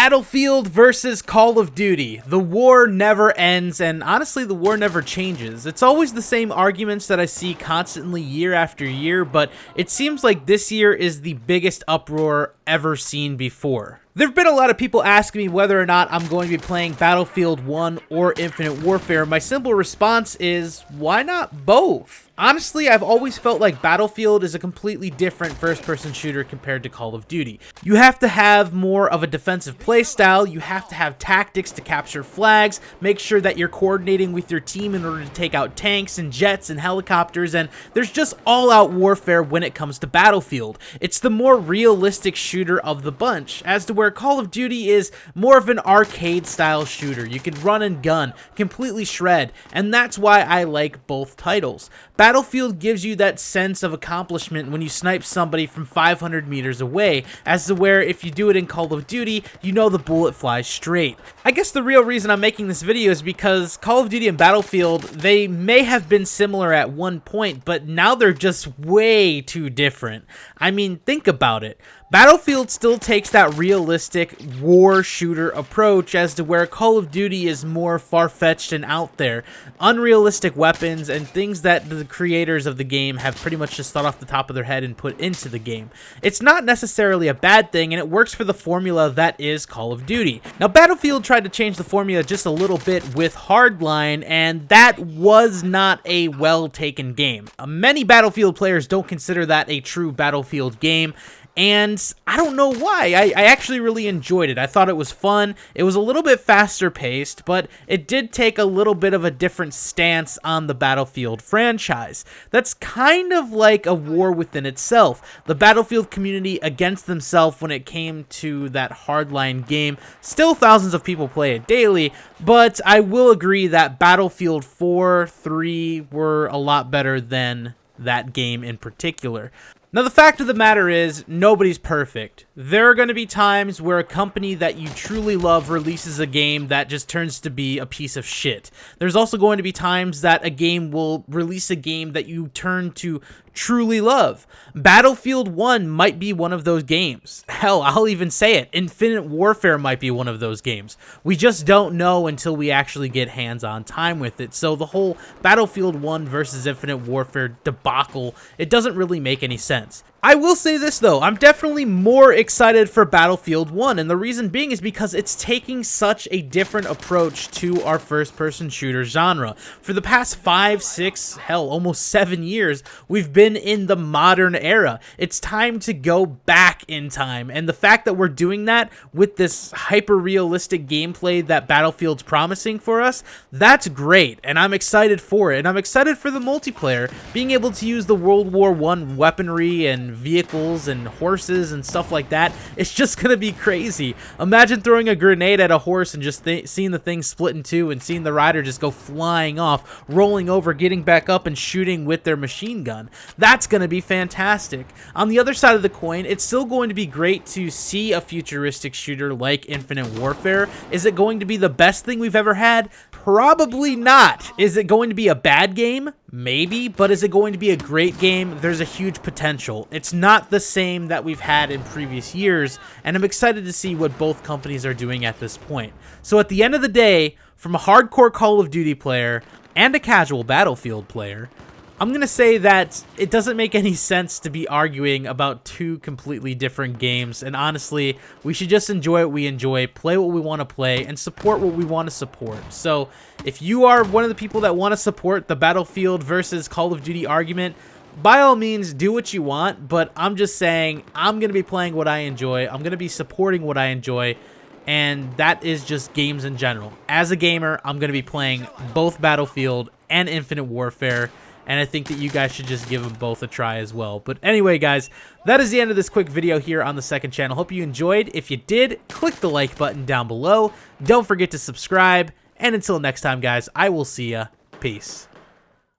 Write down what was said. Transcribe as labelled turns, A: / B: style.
A: Battlefield versus Call of Duty. The war never ends, and honestly, the war never changes. It's always the same arguments that I see constantly year after year, but it seems like this year is the biggest uproar ever seen before. There have been a lot of people asking me whether or not I'm going to be playing Battlefield 1 or Infinite Warfare. My simple response is, why not both? Honestly, I've always felt like Battlefield is a completely different first-person shooter compared to Call of Duty. You have to have more of a defensive playstyle, you have to have tactics to capture flags, make sure that you're coordinating with your team in order to take out tanks and jets and helicopters, and there's just all-out warfare when it comes to Battlefield. It's the more realistic shooter of the bunch, as to where Call of Duty is more of an arcade-style shooter. You can run and gun, completely shred, and that's why I like both titles. Battlefield gives you that sense of accomplishment when you snipe somebody from 500 meters away, as to where if you do it in Call of Duty, you know the bullet flies straight. I guess the real reason I'm making this video is because Call of Duty and Battlefield, they may have been similar at one point, but now they're just way too different. I mean, think about it. Battlefield still takes that realistic war shooter approach, as to where Call of Duty is more far-fetched and out there. Unrealistic weapons and things that the creators of the game have pretty much just thought off the top of their head and put into the game. It's not necessarily a bad thing, and it works for the formula that is Call of Duty. Now, Battlefield tried to change the formula just a little bit with Hardline, and that was not a well-taken game. Many Battlefield players don't consider that a true Battlefield game, and I don't know why. I actually really enjoyed it. I thought it was fun. It was a little bit faster paced, but it did take a little bit of a different stance on the Battlefield franchise. That's kind of like a war within itself. The Battlefield community against themselves when it came to that hardline game. Still thousands of people play it daily, but I will agree that Battlefield 4, 3 were a lot better than that game in particular. Now, the fact of the matter is, nobody's perfect. There are going to be times where a company that you truly love releases a game that just turns to be a piece of shit. There's also going to be times that a game will release a game that you turn to truly love. Battlefield 1 might be one of those games. Hell, I'll even say it. Infinite Warfare might be one of those games. We just don't know until we actually get hands-on time with it. So the whole Battlefield 1 versus Infinite Warfare debacle, it doesn't really make any sense. I will say this though, I'm definitely more excited for Battlefield 1, and the reason being is because it's taking such a different approach to our first-person shooter genre. For the past 5, 6, hell, almost 7 years, we've been in the modern era. It's time to go back in time, and the fact that we're doing that with this hyper-realistic gameplay that Battlefield's promising for us, that's great, and I'm excited for it, and I'm excited for the multiplayer, being able to use the World War I weaponry and vehicles and horses and stuff like that. It's just gonna be crazy. Imagine throwing a grenade at a horse and just seeing the thing split in two and seeing the rider just go flying off, rolling over, getting back up and shooting with their machine gun. That's gonna be fantastic. On the other side of the coin, it's still going to be great to see a futuristic shooter like Infinite Warfare. Is it going to be the best thing we've ever had? Probably not. Is it going to be a bad game? Maybe, but is it going to be a great game? There's a huge potential. It's not the same that we've had in previous years, and I'm excited to see what both companies are doing at this point. So at the end of the day, from a hardcore Call of Duty player and a casual Battlefield player, I'm going to say that it doesn't make any sense to be arguing about two completely different games, and honestly, we should just enjoy what we enjoy, play what we want to play, and support what we want to support. So, if you are one of the people that want to support the Battlefield versus Call of Duty argument, by all means, do what you want, but I'm just saying, I'm going to be playing what I enjoy, I'm going to be supporting what I enjoy, and that is just games in general. As a gamer, I'm going to be playing both Battlefield and Infinite Warfare, and I think that you guys should just give them both a try as well. But anyway, guys, that is the end of this quick video here on the second channel. Hope you enjoyed. If you did, click the like button down below. Don't forget to subscribe. And until next time, guys, I will see ya. Peace.